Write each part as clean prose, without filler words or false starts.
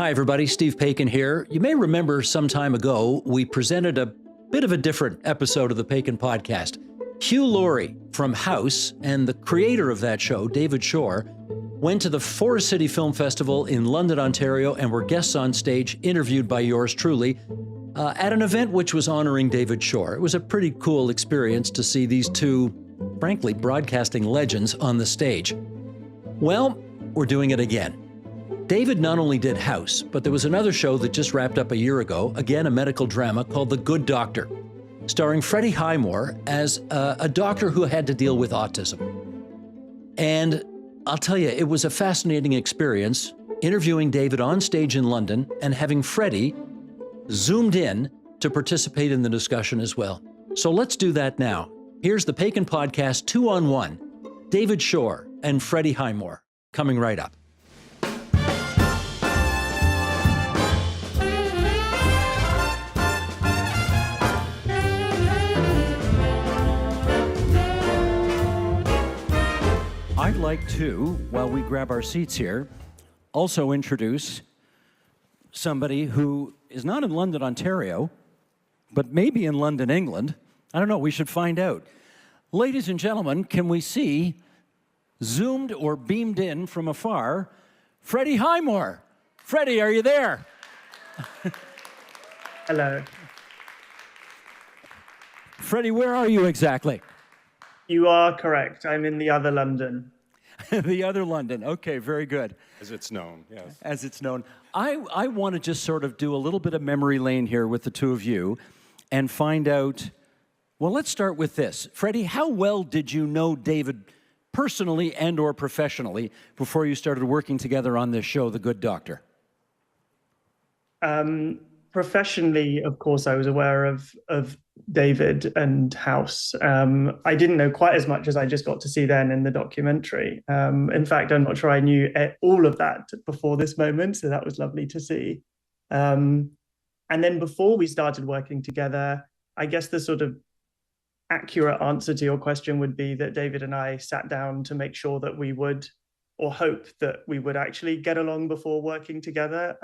Hi, everybody. Steve Paikin here. You may remember some time ago, we presented a bit of a different episode of the Paikin Podcast. Hugh Laurie from House and the creator of that show, David Shore, went to the Forest City Film Festival in London, Ontario, and were guests on stage, interviewed by yours truly, at an event which was honoring David Shore. It was a pretty cool experience to see these two, frankly, broadcasting legends on the stage. Well, we're doing it again. David not only did House, but there was another show that just wrapped up a year ago, again a medical drama called The Good Doctor, starring Freddie Highmore as a doctor who had to deal with autism. And I'll tell you, it was a fascinating experience interviewing David on stage in London and having Freddie zoomed in to participate in the discussion as well. So let's do that now. Here's the Paikin Podcast 2-on-1, David Shore and Freddie Highmore, coming right up. I'd like to, while we grab our seats here, also introduce somebody who is not in London, Ontario, but maybe in London, England. I don't know, we should find out. Ladies and gentlemen, can we see, zoomed or beamed in from afar, Freddie Highmore? Freddie, are you there? Hello. Freddie, where are you exactly? You are correct. I'm in the other London. The other London. Okay, very good. As it's known, yes. As it's known. I want to just sort of do a little bit of memory lane here with the two of you and find out, well, let's start with this. Freddie, how well did you know David personally and or professionally before you started working together on this show, The Good Doctor? Professionally, of course, I was aware of David and House. I didn't know quite as much as I just got to see then in the documentary. In fact, I'm not sure I knew all of that before this moment, so that was lovely to see. And then before we started working together, I guess the sort of accurate answer to your question would be that David and I sat down to make sure that we would, or hope that we would actually get along before working together.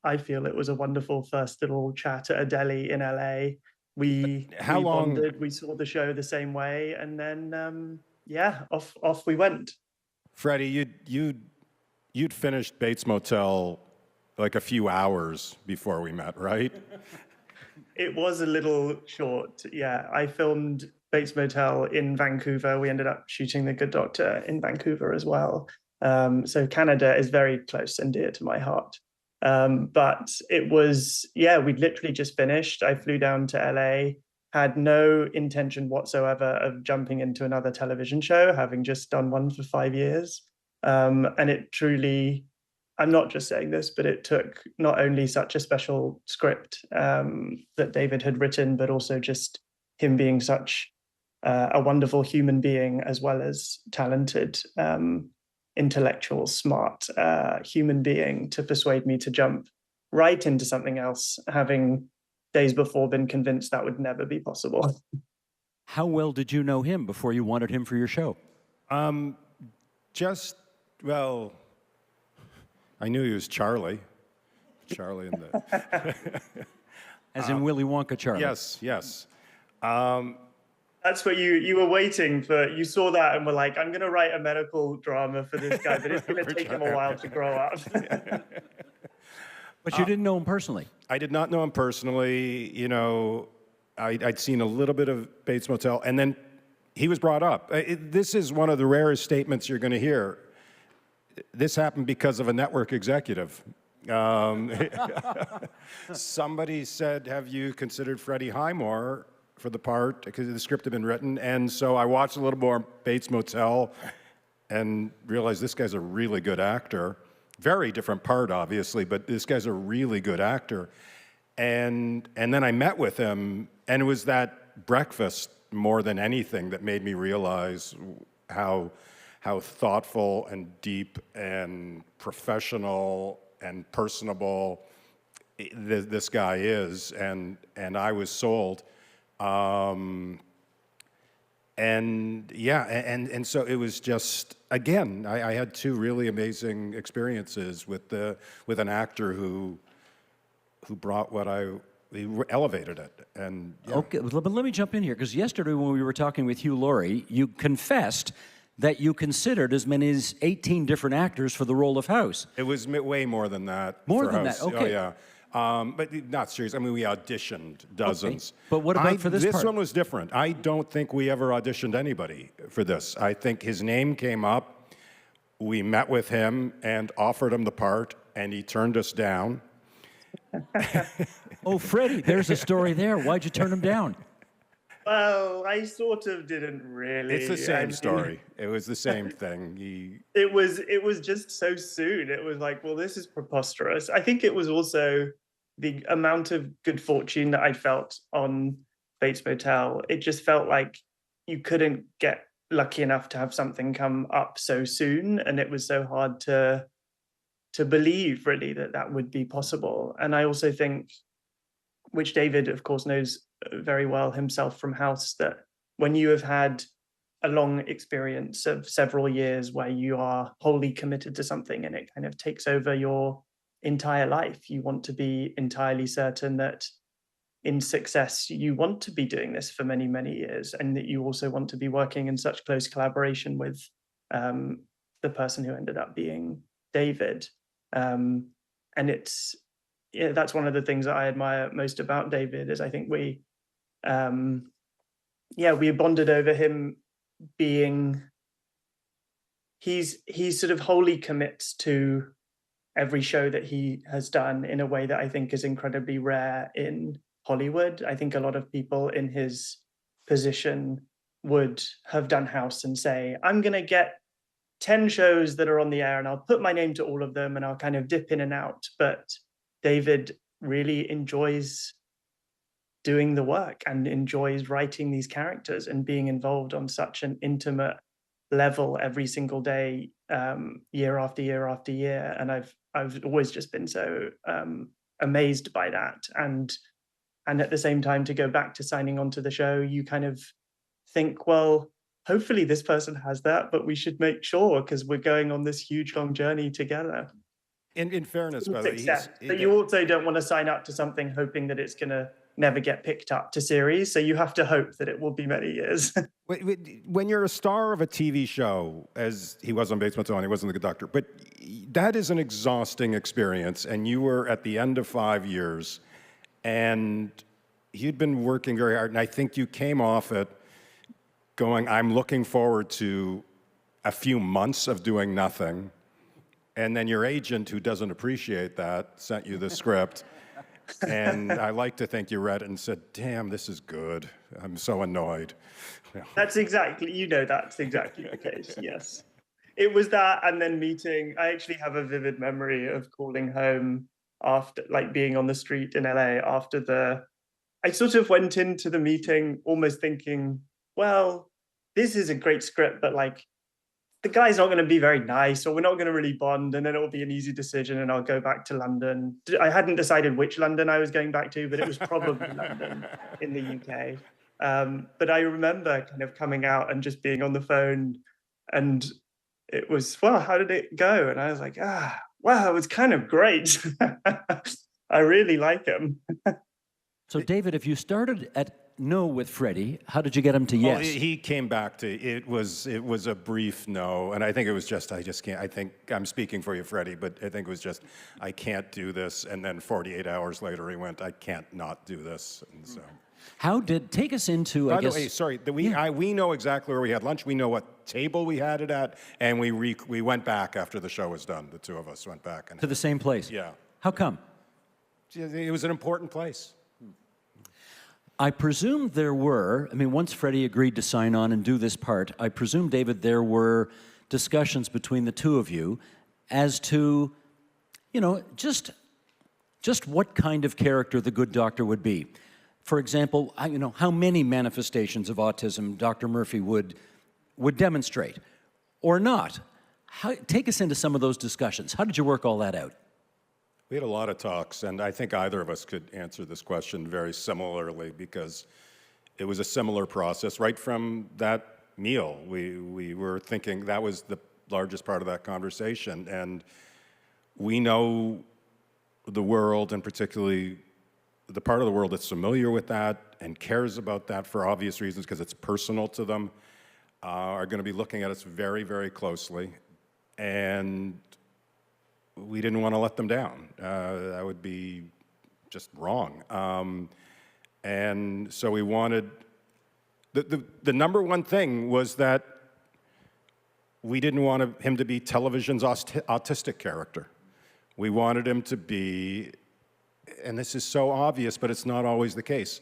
I feel it was a wonderful first little chat at a deli in LA. We bonded, we saw the show the same way, and then off we went. Freddie, you'd finished Bates Motel like a few hours before we met, right? It was a little short, yeah. I filmed Bates Motel in Vancouver. We ended up shooting The Good Doctor in Vancouver as well. So Canada is very close and dear to my heart. But it was, we'd literally just finished. I flew down to LA, had no intention whatsoever of jumping into another television show, having just done one for 5 years. And it truly, I'm not just saying this, but it took not only such a special script that David had written, but also just him being such a wonderful human being, as well as talented, intellectual, smart human being, to persuade me to jump right into something else, having days before been convinced that would never be possible. How well did you know him before you wanted him for your show? I knew he was Charlie. Charlie in the... As in Willy Wonka Charlie? Yes. That's what you were waiting for. You saw that and were like, I'm going to write a medical drama for this guy, but it's going to take him a while to grow up. But you didn't know him personally? I did not know him personally. You know, I'd seen a little bit of Bates Motel, and then he was brought up. This is one of the rarest statements you're going to hear. This happened because of a network executive. Somebody said, have you considered Freddie Highmore for the part, because the script had been written? And so I watched a little more Bates Motel and realized this guy's a really good actor. Very different part, obviously, but this guy's a really good actor. And then I met with him, and it was that breakfast more than anything that made me realize how thoughtful and deep and professional and personable this guy is, and I was sold. And And yeah, and so it was just, again, I had two really amazing experiences with an actor who brought he elevated it. And yeah. Okay, but let me jump in here, because yesterday when we were talking with Hugh Laurie, you confessed that you considered as many as 18 different actors for the role of House. It was way more than that. More for than House. that, okay. Oh, yeah. But not serious. I mean, we auditioned dozens. Okay. But what about for this part? This one was different. I don't think we ever auditioned anybody for this. I think his name came up. We met with him and offered him the part, and he turned us down. Oh, Freddie, there's a story there. Why'd you turn him down? Well, I sort of didn't really. It's the same story. It was the same thing. It was just so soon. It was like, well, this is preposterous. I think it was also the amount of good fortune that I felt on Bates Motel. It just felt like you couldn't get lucky enough to have something come up so soon, and it was so hard to believe really that would be possible. And I also think, which David, of course, knows very well himself from House, that when you have had a long experience of several years where you are wholly committed to something and it kind of takes over your entire life, you want to be entirely certain that in success, you want to be doing this for many, many years, and that you also want to be working in such close collaboration with the person who ended up being David. And it's, yeah, that's one of the things that I admire most about David, is I think we bonded over him being, he's sort of wholly commits to every show that he has done in a way that I think is incredibly rare in Hollywood. I think a lot of people in his position would have done House and say, I'm going to get 10 shows that are on the air and I'll put my name to all of them and I'll kind of dip in and out. But David really enjoys doing the work and enjoys writing these characters and being involved on such an intimate level every single day, year after year after year. And I've always just been so amazed by that. And at the same time, to go back to signing on to the show, you kind of think, well, hopefully this person has that, but we should make sure, because we're going on this huge long journey together. In fairness, by the way, but you also don't want to sign up to something hoping that it's going to never get picked up to series. So you have to hope that it will be many years. When you're a star of a TV show, as he was on Bates Motel, and he wasn't the Good Doctor, but that is an exhausting experience. And you were at the end of 5 years, and you'd been working very hard. And I think you came off it going, I'm looking forward to a few months of doing nothing. And then your agent, who doesn't appreciate that, sent you the script. And I like to think you read it and said, damn, this is good. I'm so annoyed. That's exactly the case, yes. It was that, and then meeting, I actually have a vivid memory of calling home after, like being on the street in LA after I sort of went into the meeting almost thinking, well, this is a great script, but like, the guy's not going to be very nice, or we're not going to really bond, and then it'll be an easy decision and I'll go back to London. I hadn't decided which London I was going back to, but it was probably London in the UK. But I remember kind of coming out and just being on the phone, and it was, well, how did it go? And I was like, wow, it was kind of great. I really like him. So David, if you started at no with Freddie, how did you get him to yes? Well, he came back to, it was a brief no, and I think it was just, I just can't, I think, I'm speaking for you, Freddie, but I think it was just, I can't do this, and then 48 hours later he went, I can't not do this, and so. Take us into, I guess. By the way, sorry, we know exactly where we had lunch, we know what table we had it at, and we went back after the show was done, the two of us went back. To the same place? Yeah. How come? It was an important place. I presume there were, once Freddie agreed to sign on and do this part, I presume, David, there were discussions between the two of you as to, just what kind of character the Good Doctor would be. For example, how many manifestations of autism Dr. Murphy would demonstrate or not. Take us into some of those discussions. How did you work all that out? We had a lot of talks, and I think either of us could answer this question very similarly, because it was a similar process. Right from that meal, we were thinking that was the largest part of that conversation. And we know the world, and particularly the part of the world that's familiar with that and cares about that for obvious reasons, because it's personal to them, are going to be looking at us very, very closely. And we didn't want to let them down. That would be just wrong. And so we wanted, the number one thing was that we didn't want him to be television's autistic character. We wanted him to be, and this is so obvious, but it's not always the case,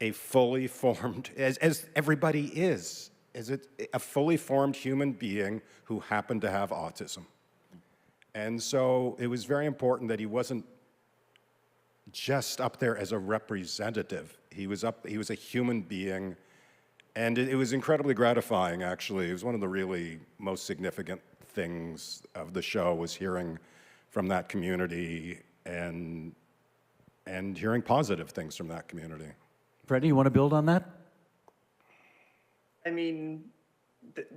a fully formed, as everybody is it a fully formed human being who happened to have autism. And so it was very important that he wasn't just up there as a representative. He was a human being, and it was incredibly gratifying, actually. It was one of the really most significant things of the show, was hearing from that community and hearing positive things from that community. Freddie, you want to build on that? I mean,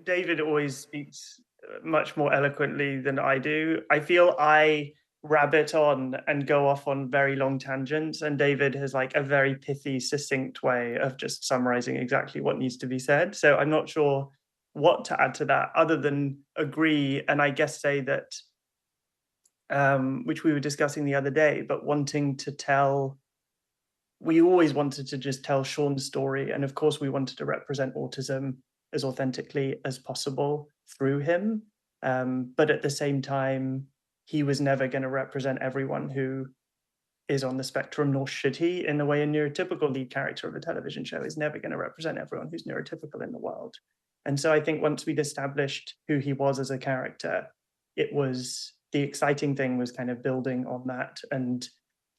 David always speaks much more eloquently than I do. I feel I rabbit on and go off on very long tangents, and David has like a very pithy, succinct way of just summarizing exactly what needs to be said. So I'm not sure what to add to that other than agree, and I guess say that, which we were discussing the other day, but wanting to tell, we always wanted to just tell Shaun's story. And of course, we wanted to represent autism as authentically as possible through him. But at the same time, he was never going to represent everyone who is on the spectrum, nor should he, in the way a neurotypical lead character of a television show is never going to represent everyone who's neurotypical in the world. And so I think once we'd established who he was as a character, it was, the exciting thing was kind of building on that and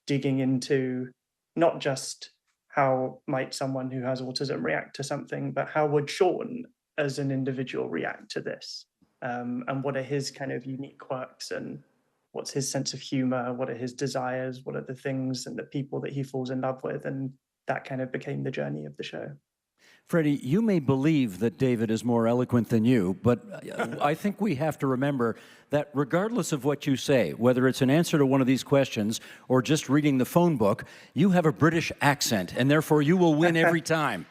digging into not just how might someone who has autism react to something, but how would Shaun as an individual react to this? And what are his kind of unique quirks, and what's his sense of humor? What are his desires? What are the things and the people that he falls in love with? And that kind of became the journey of the show. Freddie, you may believe that David is more eloquent than you, but I think we have to remember that regardless of what you say, whether it's an answer to one of these questions or just reading the phone book, you have a British accent, and therefore you will win every time.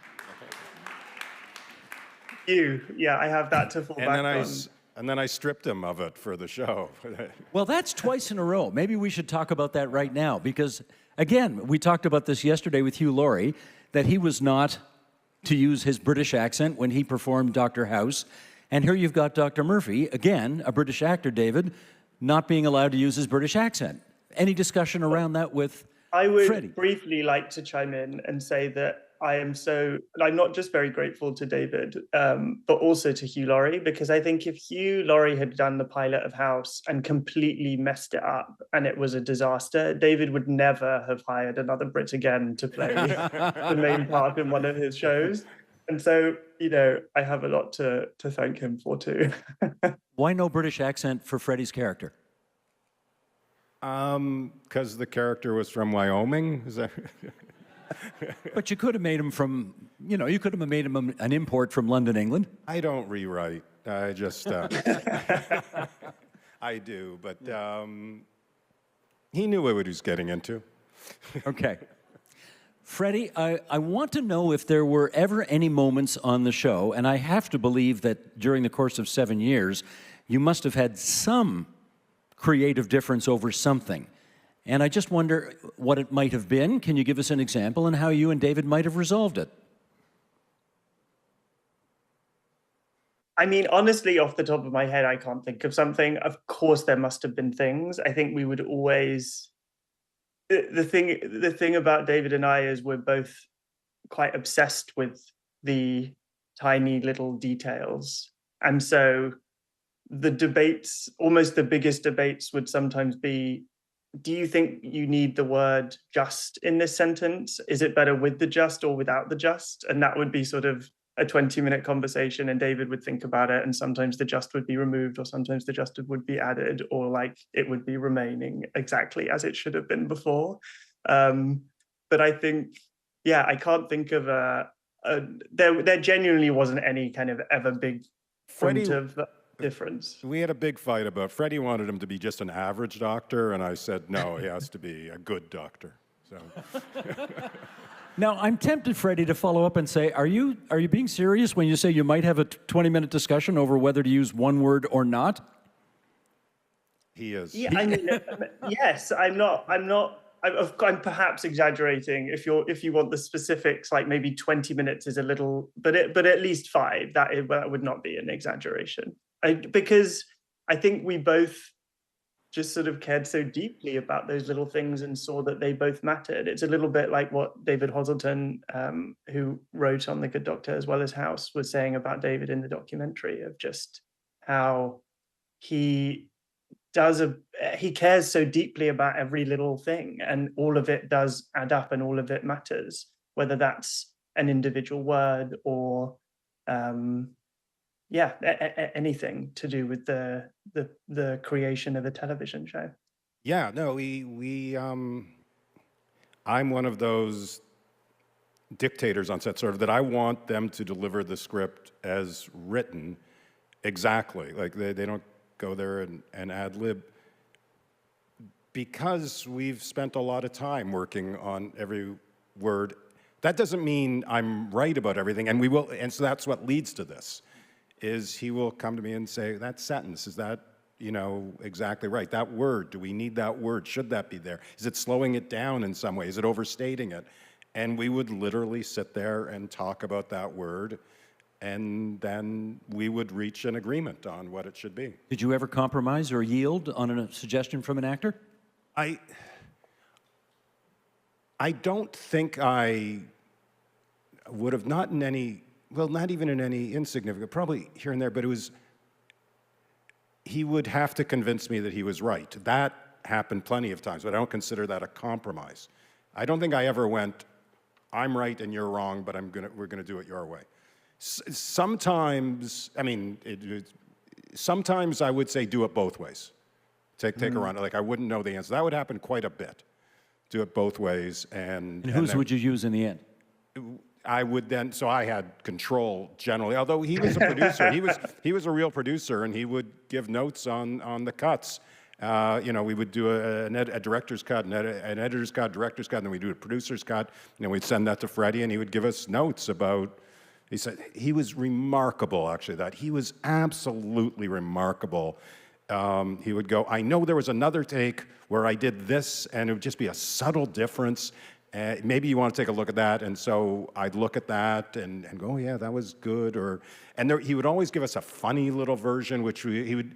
Yeah, I have that to fall back on. And then I stripped him of it for the show. Well, that's twice in a row. Maybe we should talk about that right now, because, again, we talked about this yesterday with Hugh Laurie, that he was not to use his British accent when he performed Dr. House. And here you've got Dr. Murphy, again, a British actor, David, not being allowed to use his British accent. Any discussion around that with Freddie? I would briefly like to chime in and say that I'm not just very grateful to David, but also to Hugh Laurie, because I think if Hugh Laurie had done the pilot of House and completely messed it up and it was a disaster, David would never have hired another Brit again to play the main part in one of his shows. And so, I have a lot to thank him for too. Why no British accent for Freddie's character? Because the character was from Wyoming. Is that? But you could have made him from, you could have made him an import from London, England. I don't rewrite. I just, I do, but he knew what he was getting into. Okay. Freddie, I want to know if there were ever any moments on the show, and I have to believe that during the course of 7 years, you must have had some creative difference over something. And I just wonder what it might have been. Can you give us an example and how you and David might have resolved it? I mean, honestly, off the top of my head, I can't think of something. Of course, there must have been things. I think we would always... The thing about David and I is we're both quite obsessed with the tiny little details. And so the debates, almost the biggest debates, would sometimes be, do you think you need the word just in this sentence? Is it better with the just or without the just? And that would be sort of a 20-minute conversation, and David would think about it, and sometimes the just would be removed, or sometimes the just would be added, or like it would be remaining exactly as it should have been before. But I think, yeah, I can't think of there genuinely wasn't any kind of ever big point Freddie, of difference. we had a big fight about, Freddie wanted him to be just an average doctor, and I said, no, he has to be a good doctor. So Now, I'm tempted, Freddie, to follow up and say, are you being serious when you say you might have a 20-minute discussion over whether to use one word or not? he is. Yeah, I mean, yes, I'm perhaps exaggerating. If you want the specifics, like maybe 20 minutes is a little, but at least 5. That would not be an exaggeration. Because I think we both just sort of cared so deeply about those little things and saw that they both mattered. It's a little bit like what David Hoselton, who wrote on The Good Doctor as well as House, was saying about David in the documentary, of just how he cares so deeply about every little thing, and all of it does add up and all of it matters, whether that's an individual word or anything to do with the creation of a television show. Yeah, no, I'm one of those dictators on set, sort of, that I want them to deliver the script as written exactly. Like they don't go there and ad lib, because we've spent a lot of time working on every word. That doesn't mean I'm right about everything, and we will, and so that's what leads to this, is he will come to me and say, that sentence, is that, exactly right? That word, do we need that word? Should that be there? Is it slowing it down in some way? Is it overstating it? And we would literally sit there and talk about that word, and then we would reach an agreement on what it should be. Did you ever compromise or yield on a suggestion from an actor? I don't think I would have, not even in any insignificant, probably here and there, but he would have to convince me that he was right. That happened plenty of times, but I don't consider that a compromise. I don't think I ever went, I'm right and you're wrong, but we're gonna do it your way. Sometimes, sometimes I would say do it both ways. Take a run. Like, I wouldn't know the answer. That would happen quite a bit. Do it both ways, and whose would you use in the end? I would then. So I had control generally. Although he was a producer, he was a real producer, and he would give notes on the cuts. We would do a director's cut, an editor's cut, director's cut, and then we'd do a producer's cut. We'd send that to Freddie, and he would give us notes about. He said he was remarkable, actually, that he was absolutely remarkable. He would go, I know there was another take where I did this, and it would just be a subtle difference. Maybe you want to take a look at that. And so I'd look at that and go, oh, yeah, that was good. He would always give us a funny little version, which he would,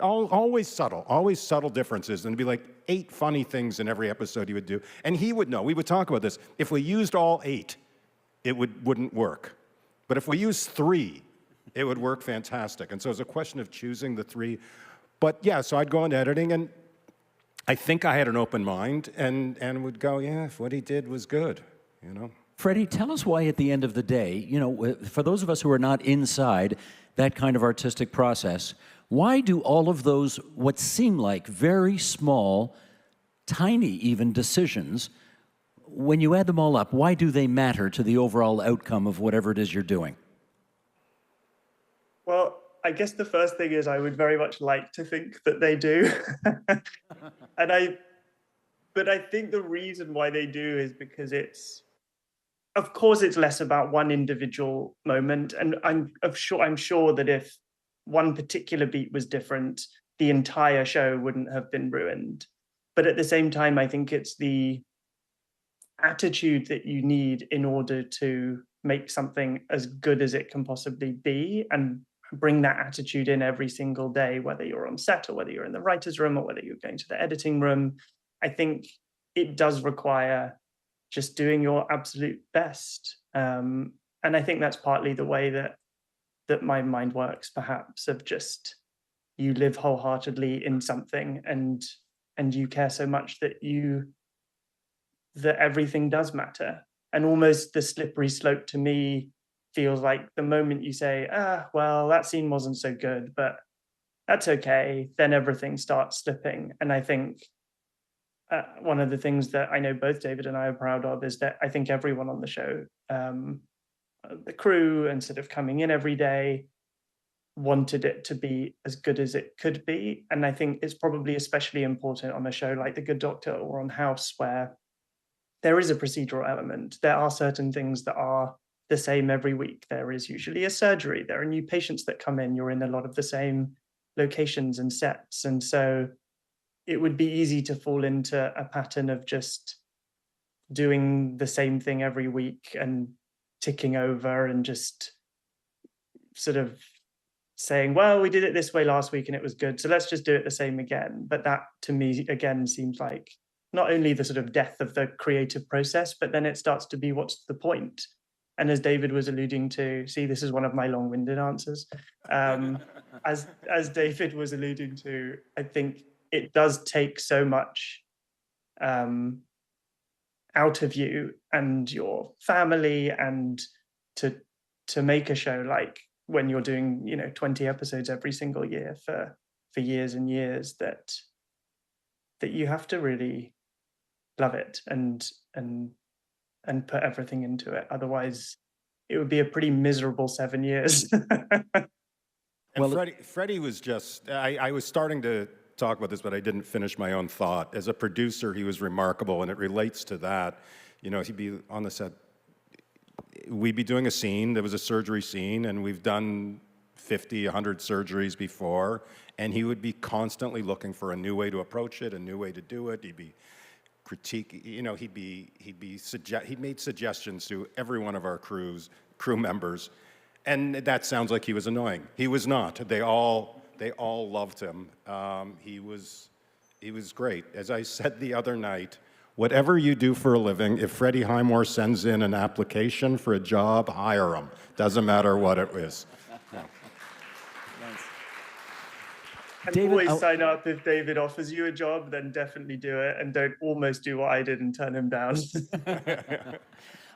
always subtle differences. And it'd be like 8 funny things in every episode he would do. And he would know, we would talk about this. If we used all 8, it wouldn't work. But if we used 3, it would work fantastic. And so it's a question of choosing the 3. But yeah, so I'd go into editing, and I think I had an open mind and would go, yeah, if what he did was good, Freddie, tell us why at the end of the day, for those of us who are not inside that kind of artistic process, why do all of those, what seem like very small, tiny even decisions, when you add them all up, why do they matter to the overall outcome of whatever it is you're doing? Well, I guess the first thing is I would very much like to think that they do. But I think the reason why they do is because of course it's less about one individual moment. And I'm sure that if one particular beat was different, the entire show wouldn't have been ruined. But at the same time, I think it's the attitude that you need in order to make something as good as it can possibly be, and bring that attitude in every single day, whether you're on set or whether you're in the writer's room or whether you're going to the editing room. I think it does require just doing your absolute best. And I think that's partly the way that my mind works, perhaps, of just you live wholeheartedly in something and you care so much that everything does matter. And almost the slippery slope to me feels like the moment you say, well, that scene wasn't so good, but that's okay, then everything starts slipping. And I think one of the things that I know both David and I are proud of is that I think everyone on the show, the crew and sort of coming in every day, wanted it to be as good as it could be. And I think it's probably especially important on a show like The Good Doctor or on House, where there is a procedural element. There are certain things that are the same every week. There is usually a surgery. There are new patients that come in. You're in a lot of the same locations and sets. And so it would be easy to fall into a pattern of just doing the same thing every week and ticking over and just sort of saying, well, we did it this way last week and it was good, so let's just do it the same again. But that, to me, again, seems like not only the sort of death of the creative process, but then it starts to be, what's the point? And as David was alluding to, see, this is one of my long-winded answers. As David was alluding to, I think it does take so much out of you and your family, and to make a show like when you're doing 20 episodes every single year for years and years, that you have to really love it and put everything into it. Otherwise it would be a pretty miserable 7 years. And Freddie was just, I was starting to talk about this, but I didn't finish my own thought. As a producer, he was remarkable, and it relates to that. He'd be on the set, we'd be doing a scene, there was a surgery scene, and we've done 50, 100 surgeries before, and he would be constantly looking for a new way to approach it, a new way to do it. He'd be he made suggestions to every one of our crew members, and that sounds like he was annoying. He was not. They all loved him. He was great. As I said the other night, whatever you do for a living, if Freddie Highmore sends in an application for a job, hire him. Doesn't matter what it is. Yeah. And David, always sign up. If David offers you a job, then definitely do it, and don't almost do what I did and turn him down.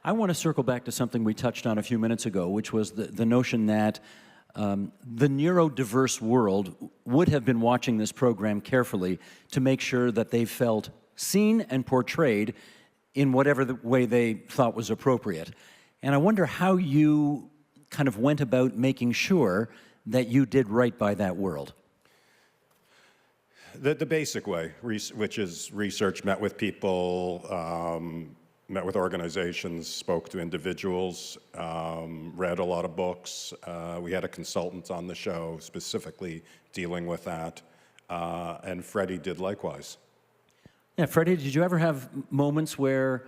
I want to circle back to something we touched on a few minutes ago, which was the notion that the neurodiverse world would have been watching this program carefully to make sure that they felt seen and portrayed in whatever the way they thought was appropriate. And I wonder how you kind of went about making sure that you did right by that world. The basic way, which is research, met with people, met with organizations, spoke to individuals, read a lot of books. We had a consultant on the show specifically dealing with that, and Freddie did likewise. Yeah, Freddie, did you ever have moments where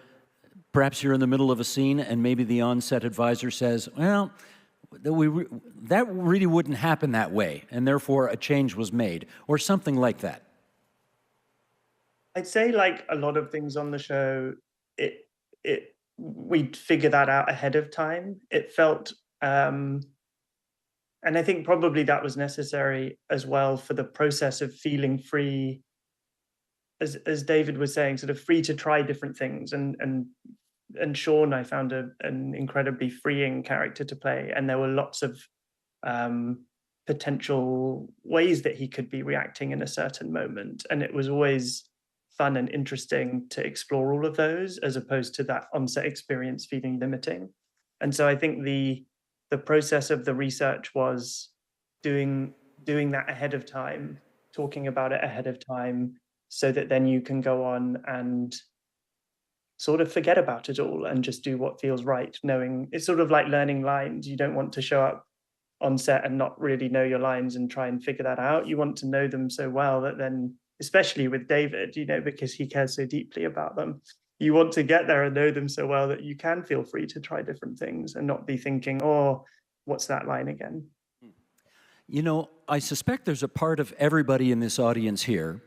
perhaps you're in the middle of a scene and maybe the on-set advisor says, well, that really wouldn't happen that way, and therefore a change was made, or something like that? I'd say, like a lot of things on the show, we'd figure that out ahead of time. It felt, and I think probably that was necessary as well for the process of feeling free, as David was saying, sort of free to try different things. And Shaun, I found an incredibly freeing character to play, and there were lots of potential ways that he could be reacting in a certain moment, and it was always fun and interesting to explore all of those, as opposed to that on-set experience feeling limiting. And so I think the process of the research was doing that ahead of time, talking about it ahead of time, so that then you can go on and sort of forget about it all and just do what feels right, knowing it's sort of like learning lines. You don't want to show up on set and not really know your lines and try and figure that out. You want to know them so well that then, especially with David, because he cares so deeply about them, you want to get there and know them so well that you can feel free to try different things and not be thinking, oh, what's that line again? I suspect there's a part of everybody in this audience here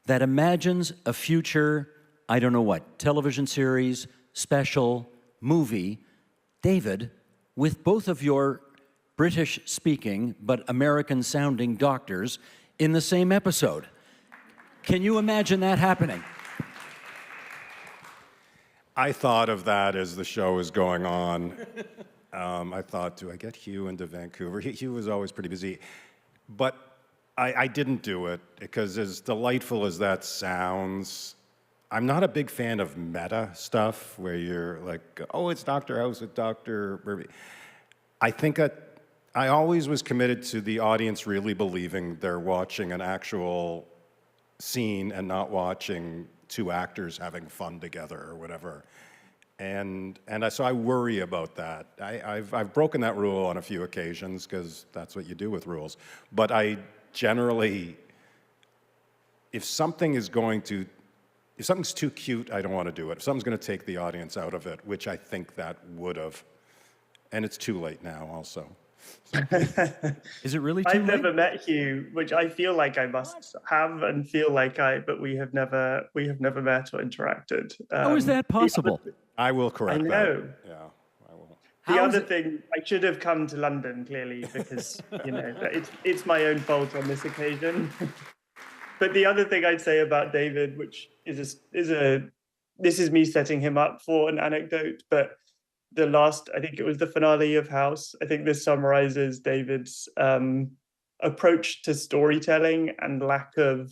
that imagines a future, I don't know what, television series, special, movie, David, with both of your British-speaking but American-sounding doctors in the same episode. Can you imagine that happening? I thought of that as the show was going on. I thought, do I get Hugh into Vancouver? Hugh was always pretty busy. But I didn't do it, because as delightful as that sounds, I'm not a big fan of meta stuff where you're like, oh, it's Dr. House with Dr. Murphy. I think that I always was committed to the audience really believing they're watching an actual scene and not watching two actors having fun together or whatever. So I worry about that. I've broken that rule on a few occasions because that's what you do with rules. But I generally, if something's too cute, I don't want to do it. If something's going to take the audience out of it, which I think that would have, and it's too late now also. Is it really too late? I've never met Hugh, which I feel like I must have and feel like but we have never met or interacted. How is that possible? I will correct that. I know. Yeah, I will. The other thing, I should have come to London, clearly, because, it's my own fault on this occasion. But the other thing I'd say about David, which this is me setting him up for an anecdote, but I think it was the finale of House. I think this summarizes David's approach to storytelling and lack of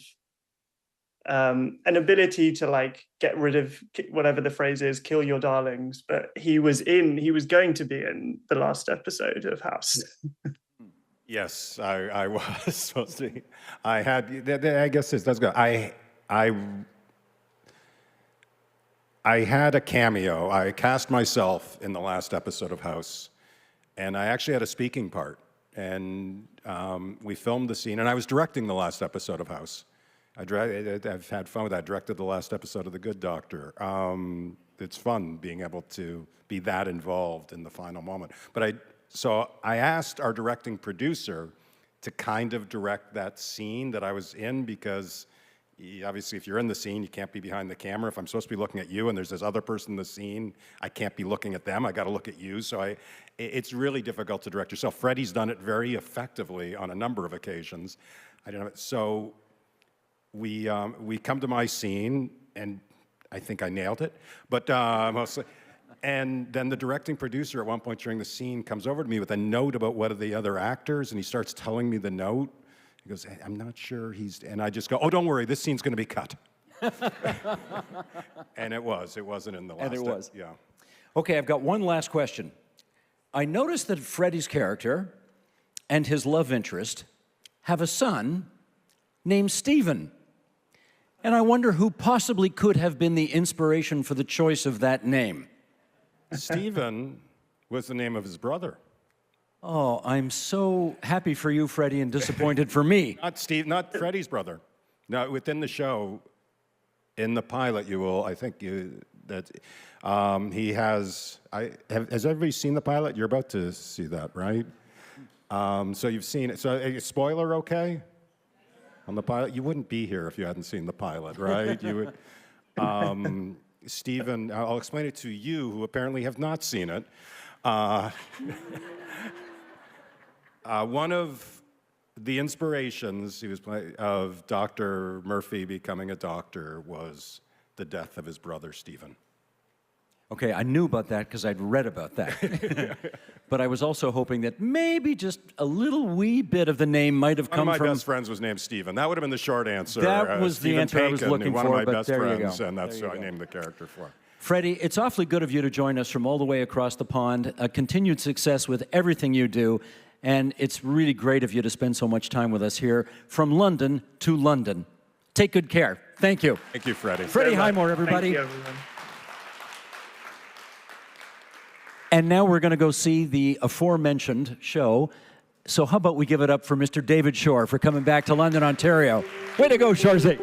an ability to get rid of whatever the phrase is, kill your darlings. But he was going to be in the last episode of House. Yes, I was supposed to. I guess this does go. I had a cameo. I cast myself in the last episode of House, and I actually had a speaking part. And we filmed the scene, and I was directing the last episode of House. I've had fun with that. I directed the last episode of The Good Doctor. It's fun being able to be that involved in the final moment. So I asked our directing producer to kind of direct that scene that I was in, because obviously if you're in the scene, you can't be behind the camera. If I'm supposed to be looking at you and there's this other person in the scene, I can't be looking at them. I got to look at you. So it's really difficult to direct yourself. Freddie's done it very effectively on a number of occasions. So we come to my scene, and I think I nailed it, but mostly. And then the directing producer at one point during the scene comes over to me with a note about one of the other actors, and he starts telling me the note. He goes, hey, I'm not sure and I just go, oh, don't worry, this scene's going to be cut. And it wasn't in the last. And it was. Yeah. Okay, I've got one last question. I noticed that Freddie's character and his love interest have a son named Stephen. And I wonder who possibly could have been the inspiration for the choice of that name. Stephen was the name of his brother. Oh, I'm so happy for you, Freddie, and disappointed for me. Not Freddie's brother. No, within the show, in the pilot, he has. Has everybody seen the pilot? You're about to see that, right? So you've seen it. So, spoiler, okay? On the pilot, you wouldn't be here if you hadn't seen the pilot, right? You would. Stephen, I'll explain it to you, who apparently have not seen it. One of the inspirations of Dr. Murphy becoming a doctor was the death of his brother, Stephen. Okay, I knew about that because I'd read about that. But I was also hoping that maybe just a little wee bit of the name might have come from... One of my best friends was named Stephen. That would have been the short answer. That was the answer I was looking for, one of my but best there you friends, go. and that's who I named the character for. Freddie, it's awfully good of you to join us from all the way across the pond. Continued success with everything you do, and it's really great of you to spend so much time with us here from London to London. Take good care. Thank you. Thank you, Freddie. Freddie Highmore, everybody. Thank you, everyone. And now we're going to go see the aforementioned show. So how about we give it up for Mr. David Shore for coming back to London, Ontario. Way to go, Shorzy.